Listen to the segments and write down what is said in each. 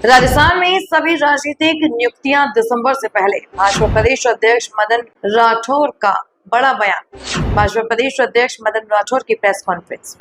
राजस्थान में सभी राजनीतिक नियुक्तियां दिसंबर से पहले। भाजपा प्रदेश अध्यक्ष मदन राठौर का बड़ा बयान। भाजपा प्रदेश अध्यक्ष मदन राठौर की press conference.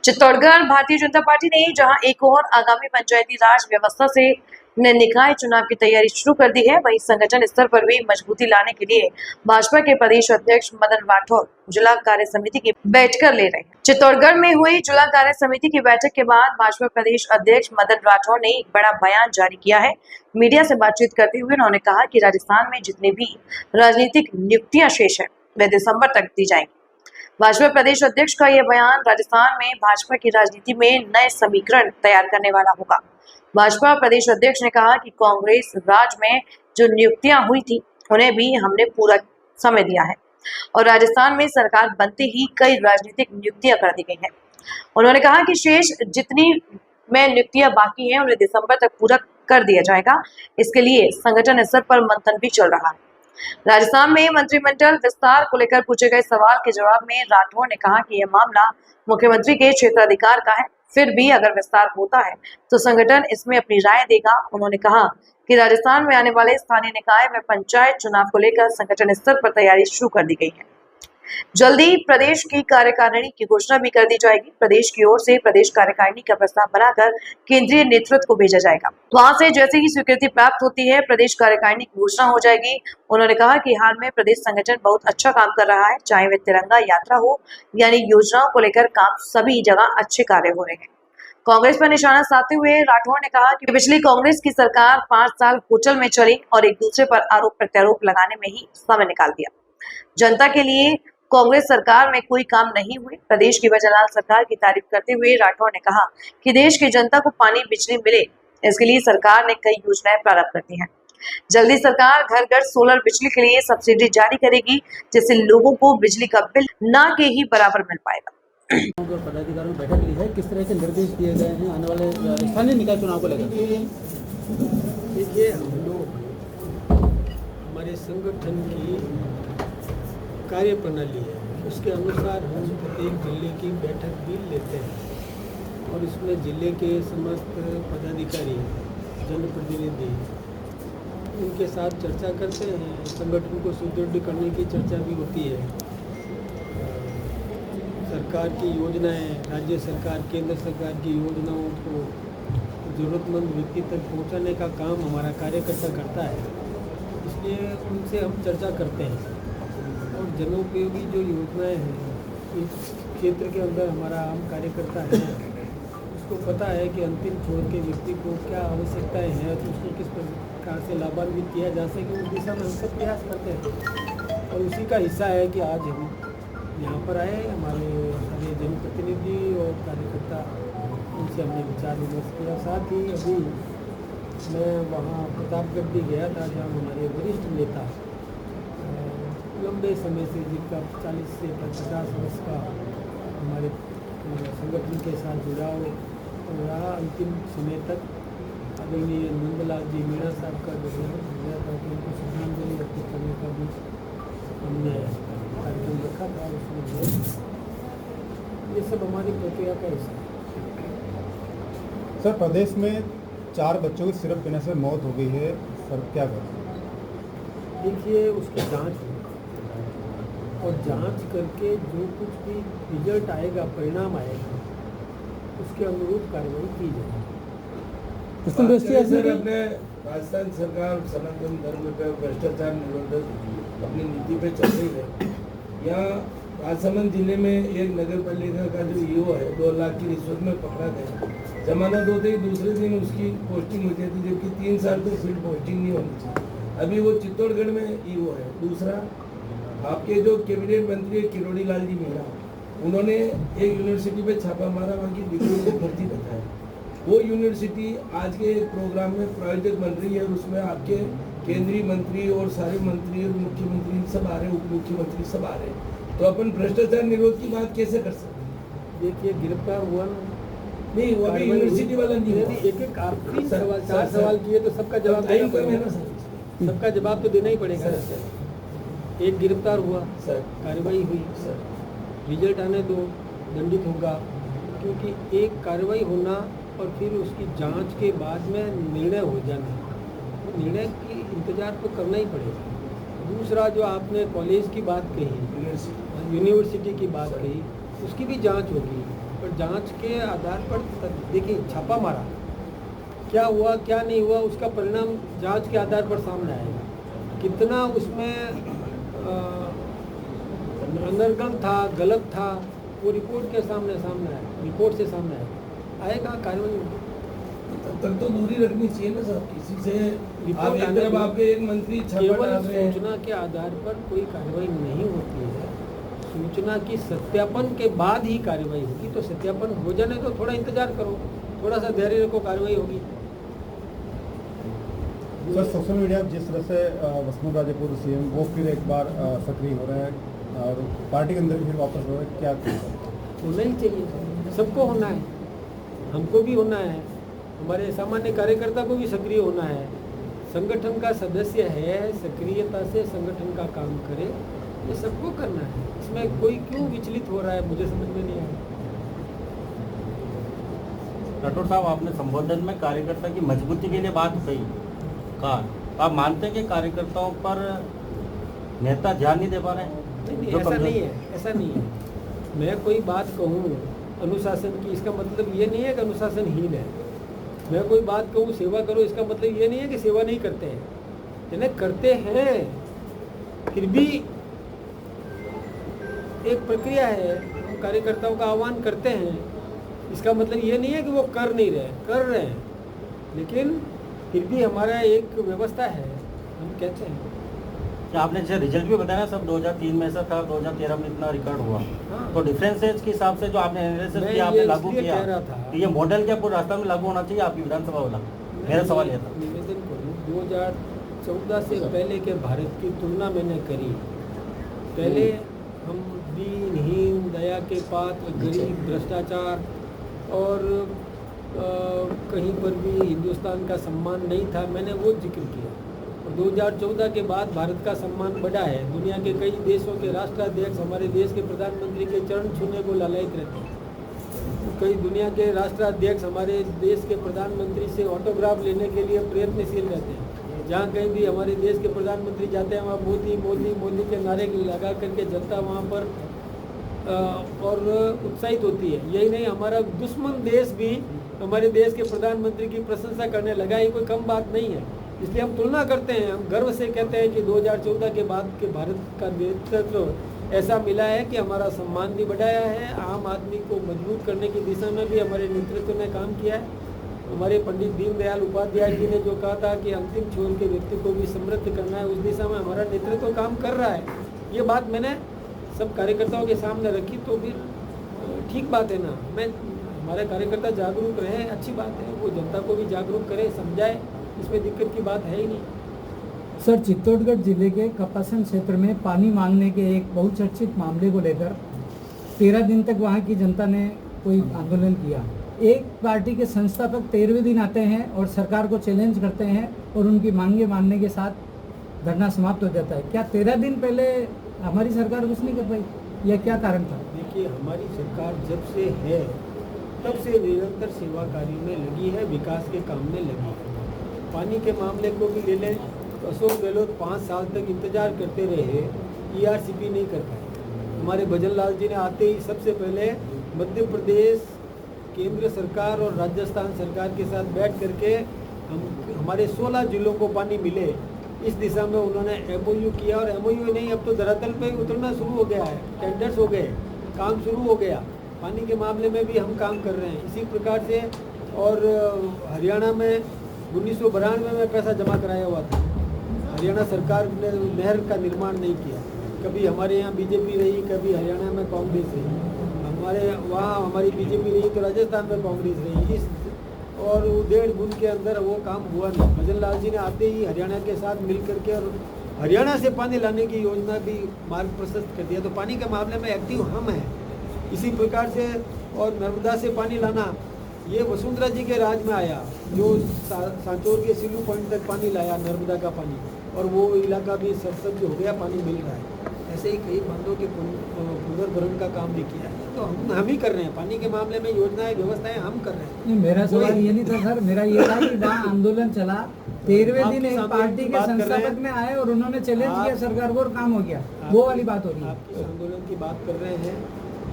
Chittorgarh Bharatiya Janata party ने जहां एक और आगामी पंचायती राज व्यवस्था से निकाय चुनाव की तैयारी शुरू कर दी है, वहीं संगठन स्तर पर भी मजबूती लाने के लिए भाजपा के प्रदेश अध्यक्ष मदन राठौर जिला कार्य समिति की बैठक ले रहे हैं। चित्तौड़गढ़ में हुई जिला कार्य समिति की बैठक के बाद भाजपा प्रदेश अध्यक्ष मदन राठौर ने एक बड़ा बयान जारी किया है। मीडिया से बातचीत करते हुए उन्होंने कहा कि राजस्थान में जितनी भी राजनीतिक नियुक्तियां शेष है वे दिसंबर तक दी जाएंगी। भाजपा प्रदेश अध्यक्ष का यह बयान राजस्थान में भाजपा की राजनीति में नए समीकरण तैयार करने वाला होगा। भाजपा प्रदेश अध्यक्ष ने कहा कि कांग्रेस राज में जो नियुक्तियां हुई थी उन्हें भी हमने पूरा समय दिया है और राजस्थान में सरकार बनते ही कई राजनीतिक नियुक्तियां कर दी गई हैं। उन्होंने कहा कि शेष जितनी में नियुक्तियां बाकी हैं उन्हें दिसंबर तक पूरा कर दिया जाएगा। इसके लिए संगठन स्तर पर मंथन भी चल रहा है। राजस्थान में मंत्रिमंडल विस्तार को लेकर पूछे गए सवाल के जवाब में राठौर ने कहा कि यह मामला मुख्यमंत्री के क्षेत्राधिकार का है, फिर भी अगर विस्तार होता है तो संगठन इसमें अपनी राय देगा। उन्होंने कहा कि राजस्थान में आने वाले स्थानीय निकाय में पंचायत चुनाव को लेकर संगठन स्तर पर तैयारी शुरू कर दी गई है। जल्दी प्रदेश की कार्यकारिणी की घोषणा भी कर दी जाएगी। प्रदेश की ओर से प्रदेश कार्यकारिणी का प्रस्ताव बनाकर केंद्रीय नेतृत्व को भेजा जाएगा। वहां से जैसे ही स्वीकृति प्राप्त होती है प्रदेश कार्यकारिणी की घोषणा हो जाएगी। उन्होंने कहा कि हाल में प्रदेश संगठन बहुत अच्छा काम कर रहा है, चाहे वे तिरंगा यात्रा हो यानी योजनाओं को लेकर काम, सभी जगह अच्छे कार्य हो रहे हैं। कांग्रेस पर निशाना साधते हुए राठौर ने कहा कि पिछली कांग्रेस की सरकार 5 साल कुचल में चली और एक दूसरे पर आरोप प्रत्यारोप लगाने में ही समय निकाल दिया। जनता के लिए कांग्रेस सरकार में कोई काम नहीं हुए। प्रदेश की वजहलाल सरकार की तारीफ करते हुए राठौर ने कहा कि देश की जनता को पानी बिजली मिले, इसके लिए सरकार ने कई योजनाएं प्रारंभ कर दी हैं। जल्दी सरकार घर घर सोलर बिजली के लिए सब्सिडी जारी करेगी, जिससे लोगों को बिजली का बिल ना के ही बराबर मिल पाएगा। पदाधिकारियों बैठक ली है, किस तरह के निर्देश दिए गए हैं आने वाले स्थानीय निकाय चुनाव को लेकर? देखिए, हम लोग हमारे संगठन की कार्य प्रणाली है, उसके अनुसार हम प्रत्येक जिले की बैठक भी लेते हैं और इसमें जिले के समस्त पदाधिकारी, जनप्रतिनिधि उनके साथ चर्चा करते हैं। संगठन को सुदृढ़ करने की चर्चा भी होती है। सरकार की योजनाएं, राज्य सरकार, केंद्र सरकार की योजनाओं को ज़रूरतमंद व्यक्ति तक पहुंचाने का काम हमारा कार्यकर्ता करता है, इसलिए उनसे हम चर्चा करते हैं। और जनोपयोगी जो योजनाएं हैं, इस क्षेत्र के अंदर हमारा आम कार्यकर्ता है, उसको पता है कि अंतिम छोर के व्यक्ति को क्या आवश्यकताएं हैं, तो उसको किस प्रकार से लाभान्वित किया जा सके, उस दिशा में हम सब प्रयास करते हैं। और उसी का हिस्सा है कि आज हम यहाँ पर आए, हमारे सारे जनप्रतिनिधि और कार्यकर्ता, उनसे हमने विचार विमर्श किया। साथ ही अभी मैं वहाँ प्रतापगढ़ भी गया था, जहाँ हमारे वरिष्ठ नेता लंबे समय से, जिनका 40 से 50 वर्ष का हमारे संगठन के साथ जुड़ाव रहा, अंतिम समय तक आदरणीय नंदलाल जी मीणा साहब का जो है था कि उनको श्रद्धांजलि अर्पित करने का भी हमने कार्यक्रम रखा था। उसमें ये सब हमारी प्रक्रिया का हिस्सा है। सर, प्रदेश में 4 बच्चों की सिरप पीने से मौत हो गई है, सर क्या करें? देखिए, उसकी जांच हो और जांच करके जो कुछ भी रिजल्ट आएगा, परिणाम आएगा, उसके अनुरूप कार्रवाई की जाएगी। सर, अपने राजस्थान सरकार सनातन धर्म पे भ्रष्टाचार निरोधक अपनी नीति पे चल रही है। यहाँ राजसमंद जिले में एक नगर पालिका का जो ईओ है 2 लाख की रिश्वत में पकड़ा गया। जमानत होते ही दूसरे दिन उसकी पोस्टिंग हुई थी, जबकि 3 साल तो फील्ड पोस्टिंग नहीं होनी चाहिए। अभी वो चित्तौड़गढ़ में ईओ है। दूसरा, आपके जो कैबिनेट मंत्री है किरोड़ी लाल जी मीणा, उन्होंने एक यूनिवर्सिटी पे छापा मारा, वहाँ की डिग्री को भर्ती बताया। वो यूनिवर्सिटी आज के एक प्रोग्राम में प्रायोजक बन रही है और उसमें आपके केंद्रीय मंत्री और सारे मंत्री और मुख्यमंत्री सब आ रहे हैं, उप मुख्यमंत्री सब आ रहे हैं। तो अपन भ्रष्टाचार निरोध की बात कैसे कर सकते हैं? देखिए, गिरफ्तार हुआ नहीं, वो अभी यूनिवर्सिटी वाला नहीं है। एक आखिरी सवाल, 4 सवाल किए तो सबका जवाब देना पड़ेगा। सबका जवाब तो देना ही पड़ेगा। एक गिरफ्तार हुआ, सर, कार्रवाई हुई, सर, रिजल्ट आने दो, दंडित होगा। क्योंकि एक कार्रवाई होना और फिर उसकी जांच के बाद में निर्णय हो जाना, वो निर्णय की इंतज़ार तो करना ही पड़ेगा। दूसरा जो आपने कॉलेज की बात कही, यूनिवर्सिटी की बात कही, उसकी भी जांच होगी, पर जांच के आधार पर देखिए छापा मारा, क्या हुआ क्या नहीं हुआ उसका परिणाम जांच के आधार पर सामने आएगा। कितना उसमें अनर्गल था, गलत था, वो रिपोर्ट के सामने आए, रिपोर्ट से सामने आएगा कार्रवाई होगी। तब तक तो दूरी रखनी चाहिए ना सर किसी से। रिपोर्ट आप एक आने तरफ दो। आपके एक मंत्री छापा केवल डाल रहे हैं। सूचना के आधार पर कोई कार्रवाई नहीं होती है। सूचना की सत्यापन के बाद ही कार्रवाई होगी। तो सत्यापन हो जाने तो थोड़ा इंतजार करो, थोड़ा सा धैर्य रखो, कार्रवाई होगी। सर सोशल मीडिया जिस तरह से वसुंधरा राजे पूर्व सीएम वो फिर एक बार सक्रिय हो रहे हैं और पार्टी के अंदर भी फिर वापस हो रहे हैं, क्या होना ही चाहिए, सबको होना है, हमको भी होना है, हमारे सामान्य कार्यकर्ता को भी सक्रिय होना है। संगठन का सदस्य है, सक्रियता से संगठन का काम करे, ये सबको करना है। इसमें कोई क्यों विचलित हो रहा है, मुझे समझ में नहीं आया। राठौर साहब, आपने संबोधन में कार्यकर्ता की मजबूती के लिए बात कही, कहा आप मानते हैं कि कार्यकर्ताओं पर नेता ध्यान नहीं दे पा रहे हैं? नहीं, ऐसा नहीं है, ऐसा नहीं है। मैं कोई बात कहूँ अनुशासन की, इसका मतलब ये नहीं है कि अनुशासनहीन है। मैं कोई बात कहूँ सेवा करो, इसका मतलब ये नहीं है कि सेवा नहीं करते हैं, यानी करते हैं, फिर भी एक प्रक्रिया है। हम कार्यकर्ताओं का आह्वान करते हैं, इसका मतलब ये नहीं है कि वो कर नहीं रहे, कर रहे हैं, लेकिन फिर भी हमारा एक व्यवस्था है, हम कहते हैं। आपने जैसे रिजल्ट भी बताया ना, सब 2003 में ऐसा था, 2013 में इतना रिकॉर्ड हुआ। हाँ। तो डिफरेंसेस के हिसाब से जो आपने एनालिसिस मैं किया, आपने ये लागू इसलिए किया, कह रहा था। तो ये मॉडल क्या पूरे राजस्थान में लागू होना चाहिए आपकी विधानसभा वाला? मेरा सवाल ये था। निवेदन करूँ, 2014 से पहले के भारत की तुलना मैंने करी। पहले हम दीनहीन, दया के पात्र, गरीब, भ्रष्टाचार और कहीं पर भी हिंदुस्तान का सम्मान नहीं था, मैंने वो जिक्र किया। और 2014 के बाद भारत का सम्मान बढ़ा है। दुनिया के कई देशों के राष्ट्राध्यक्ष हमारे देश के प्रधानमंत्री के चरण छूने को लालायित रहते हैं। कई दुनिया के राष्ट्राध्यक्ष हमारे देश के प्रधानमंत्री से ऑटोग्राफ लेने के लिए प्रयत्नशील रहते हैं। जहाँ कहीं भी हमारे देश के प्रधानमंत्री जाते हैं, वहाँ मोदी मोदी मोदी के नारे लगा करके जनता वहाँ पर और उत्साहित होती है। यही नहीं, हमारा दुश्मन देश भी हमारे देश के प्रधानमंत्री की प्रशंसा करने लगा। ये कोई कम बात नहीं है, इसलिए हम तुलना करते हैं। हम गर्व से कहते हैं कि 2014 के बाद के भारत का नेतृत्व ऐसा मिला है कि हमारा सम्मान भी बढ़ाया है। आम आदमी को मजबूत करने की दिशा में भी हमारे नेतृत्व ने काम किया है। हमारे पंडित दीनदयाल उपाध्याय जी ने जो कहा था कि अंतिम छोर के व्यक्ति को भी समृद्ध करना है, उस दिशा में हमारा नेतृत्व काम कर रहा है। ये बात मैंने सब कार्यकर्ताओं के सामने रखी, तो फिर ठीक बात है ना। हमारे कार्यकर्ता जागरूक रहे, अच्छी बात है, वो जनता को भी जागरूक करे, समझाए, इसमें दिक्कत की बात है ही नहीं। सर, चित्तौड़गढ़ जिले के कपासन क्षेत्र में पानी मांगने के एक बहुचर्चित मामले को लेकर 13 दिन तक वहां की जनता ने कोई आंदोलन किया। एक पार्टी के संस्थापक 13वें दिन आते हैं और सरकार को चैलेंज करते हैं और उनकी मांगे मानने के साथ धरना समाप्त हो जाता है। क्या 13 दिन पहले हमारी सरकार कुछ नहीं कर पाई, यह क्या कारण था? देखिए, हमारी सरकार जब से है तब से निरंतर सेवा कार्य में लगी है, विकास के काम में लगी है। पानी के मामले को भी ले लें तो अशोक गहलोत 5 साल तक इंतजार करते रहे, ERCP नहीं कर पाए। हमारे भजन लाल जी ने आते ही सबसे पहले मध्य प्रदेश केंद्र सरकार और राजस्थान सरकार के साथ बैठ करके हमारे 16 जिलों को पानी मिले, इस दिशा में उन्होंने MOU किया। और MOU नहीं, अब तो धरातल पे उतरना शुरू हो गया है, टेंडर्स हो गए, काम शुरू हो गया। पानी के मामले में भी हम काम कर रहे हैं इसी प्रकार से। और हरियाणा में 1992 में पैसा जमा कराया हुआ था। हरियाणा सरकार ने नहर का निर्माण नहीं किया। कभी हमारे यहाँ BJP रही, कभी हरियाणा में कांग्रेस रही। हमारे वहाँ हमारी BJP रही तो राजस्थान में कांग्रेस रही। और 1.5 बूंद के अंदर वो काम हुआ नहीं। भजन लाल जी ने आते ही हरियाणा के साथ मिल करके और हरियाणा से पानी लाने की योजना भी मार्ग प्रशस्त कर दिया। तो पानी के मामले में एक्टिव हम हैं इसी प्रकार से। और नर्मदा से पानी लाना, ये वसुंधरा जी के राज में आया, जो सांचौर के सिल्लू पॉइंट तक पानी लाया नर्मदा का पानी, और वो इलाका भी सरसब्ज हो गया, पानी मिल रहा है। ऐसे ही कई बांधों के पुनर्भरण का काम भी किया है। तो हम ही कर रहे हैं, पानी के मामले में योजनाएं व्यवस्थाएं हम कर रहे हैं। नहीं, मेरा सवाल ये नहीं था सर, मेरा ये था कि जहाँ आंदोलन चला 13वें दिन एक पार्टी के संस्थापक में आए और उन्होंने चैलेंज किया सरकार को और काम हो गया, वो वाली बात हो रही है। आप किस आंदोलन की बात कर रहे हैं?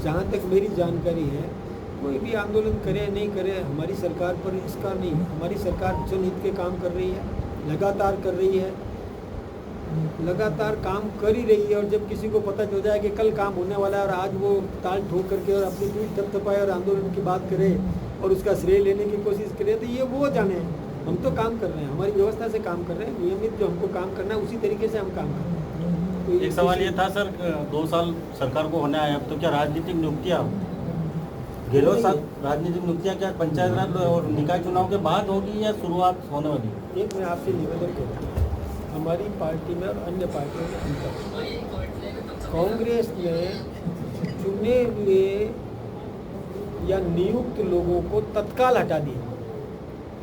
जहाँ तक मेरी जानकारी है, कोई भी आंदोलन करे नहीं करे, हमारी सरकार पर इसका नहीं। हमारी सरकार जनहित के काम कर रही है, लगातार कर रही है, लगातार काम कर ही रही है। और जब किसी को पता चल जाए कि कल काम होने वाला है और आज वो ताल ठोक करके और अपनी पीठ थपथपाए और आंदोलन की बात करे और उसका श्रेय लेने की कोशिश करे, तो ये वो जाने। हम तो काम कर रहे हैं, हमारी व्यवस्था से काम कर रहे हैं, नियमित जो हमको काम करना है उसी तरीके से हम काम कर रहे हैं। तो एक सवाल ये था सर, 2 साल सरकार को होने आए, अब तो क्या राजनीतिक नियुक्तियाँ गहलोत साहब राजनीतिक नियुक्तियाँ क्या पंचायत राज और निकाय चुनाव के बाद होगी या शुरुआत होने वाली है? एक मैं आपसे निवेदन करता हूँ, हमारी पार्टी में और अन्य पार्टियों में अंतर। कांग्रेस ने चुने हुए या नियुक्त लोगों को तत्काल हटा दिया।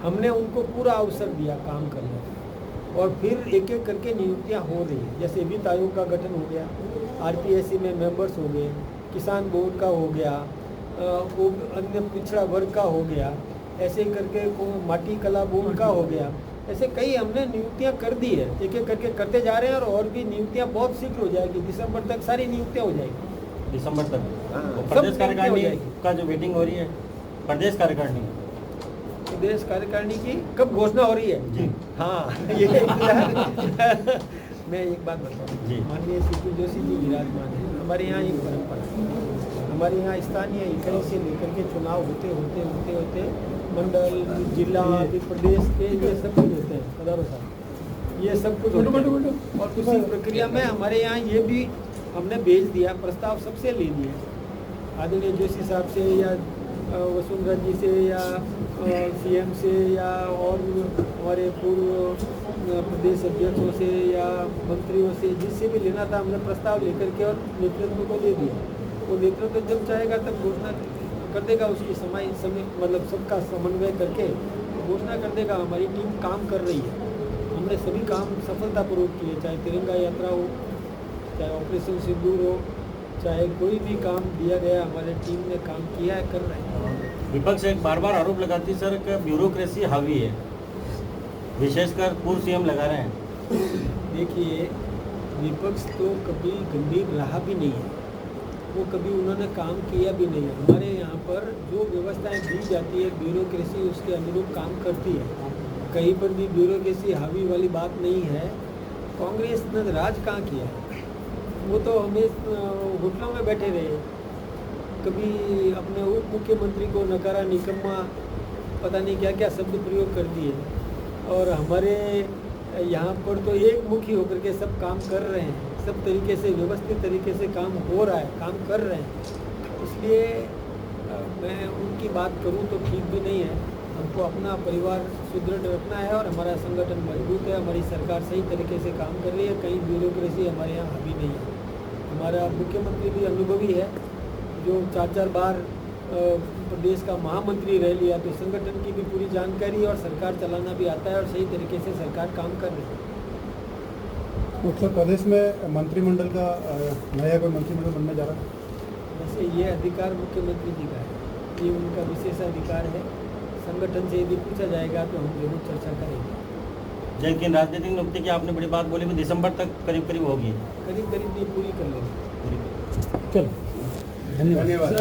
हमने उनको पूरा अवसर दिया काम करने का, और फिर एक एक करके नियुक्तियां हो रही है। जैसे वित्त आयोग का गठन हो गया, आरपीएससी में मेंबर्स हो गए, किसान बोर्ड का हो गया, वो अन्य पिछड़ा वर्ग का हो गया, ऐसे करके माटी कला बोर्ड का हो गया। ऐसे कई हमने नियुक्तियां कर दी है, एक एक करके करते जा रहे हैं। और भी नियुक्तियां बहुत शीघ्र हो जाएगी, दिसंबर तक सारी नियुक्तियां हो जाएगी। दिसंबर तक हाँ, और सब प्रदेश नियुक्तियां हो कार्यकारिणी जाएगी। का जो मीटिंग हो रही है, प्रदेश कार्यकारिणी प्रदेश कार्यकारिणी की कब घोषणा हो रही है? जी हाँ, ये इंतजार। मैं एक बात बताऊँ, जी। माननीय सीपी जोशी जी विराजमान है। हमारे यहाँ एक परंपरा है, हमारे यहाँ स्थानीय इकाई से लेकर के चुनाव होते होते मंडल, जिला, प्रदेश के ये सब कुछ होते हैं, हजारों साल ये सब कुछ होते हैं। और उसी प्रक्रिया में हमारे यहाँ ये भी हमने भेज दिया, प्रस्ताव सबसे ले लिया, आदरणीय जोशी साहब से या वसुंधरा जी से या सीएम से या और हमारे पूर्व प्रदेश अध्यक्षों से या मंत्रियों से, जिससे भी लेना था हमने प्रस्ताव लेकर के और नेतृत्व को दे दिया। वो नेतृत्व जब चाहेगा तब घोषणा कर देगा, उसकी समय मतलब सबका समन्वय करके घोषणा कर देगा। हमारी टीम काम कर रही है, हमने सभी काम सफलतापूर्वक किए, चाहे तिरंगा यात्रा हो, चाहे ऑपरेशन सिंदूर हो, चाहे कोई भी काम दिया गया, हमारे टीम ने काम किया है, कर रहे हैं। विपक्ष एक बार बार आरोप लगाती सर कि ब्यूरोक्रेसी हावी है, विशेषकर पूर्व सीएम लगा रहे हैं। देखिए, विपक्ष तो कभी गंभीर रहा भी नहीं है, वो कभी उन्होंने काम किया भी नहीं है। हमारे यहाँ पर जो व्यवस्थाएं दी जाती है, ब्यूरोक्रेसी उसके अनुरूप काम करती है। कहीं पर भी ब्यूरोक्रेसी हावी वाली बात नहीं है। कांग्रेस ने राज कहाँ किया है? वो तो हमें होटलों में बैठे रहे, कभी अपने उप मुख्यमंत्री को नकारा, निकम्मा, पता नहीं क्या क्या शब्द प्रयोग कर दिए। और हमारे यहाँ पर तो एक मुखी होकर के सब काम कर रहे हैं, सब तरीके से व्यवस्थित तरीके से काम हो रहा है, काम कर रहे हैं। इसलिए मैं उनकी बात करूं तो ठीक भी नहीं है। हमको अपना परिवार सुदृढ़ रखना है और हमारा संगठन मजबूत है, हमारी सरकार सही तरीके से काम कर रही है, कहीं ब्यूरोक्रेसी हमारे यहाँ हावी नहीं है। हमारा मुख्यमंत्री भी अनुभवी है, जो 4-4 बार प्रदेश का महामंत्री रह लिया, तो संगठन की भी पूरी जानकारी और सरकार चलाना भी आता है और सही तरीके से सरकार काम कर रही है। उत्तर प्रदेश में मंत्रिमंडल का नया कोई मंत्रिमंडल बनने जा रहा है? वैसे ये अधिकार मुख्यमंत्री जी का है, ये उनका विशेष अधिकार है। संगठन से यदि पूछा जाएगा तो हम जरूर चर्चा करेंगे। लेकिन राजनीतिक नियुक्ति की आपने बड़ी बात बोली कि दिसंबर तक करीब करीब होगी, करीब करीब ये पूरी कर लेंगे। पूरी चलो, धन्यवाद।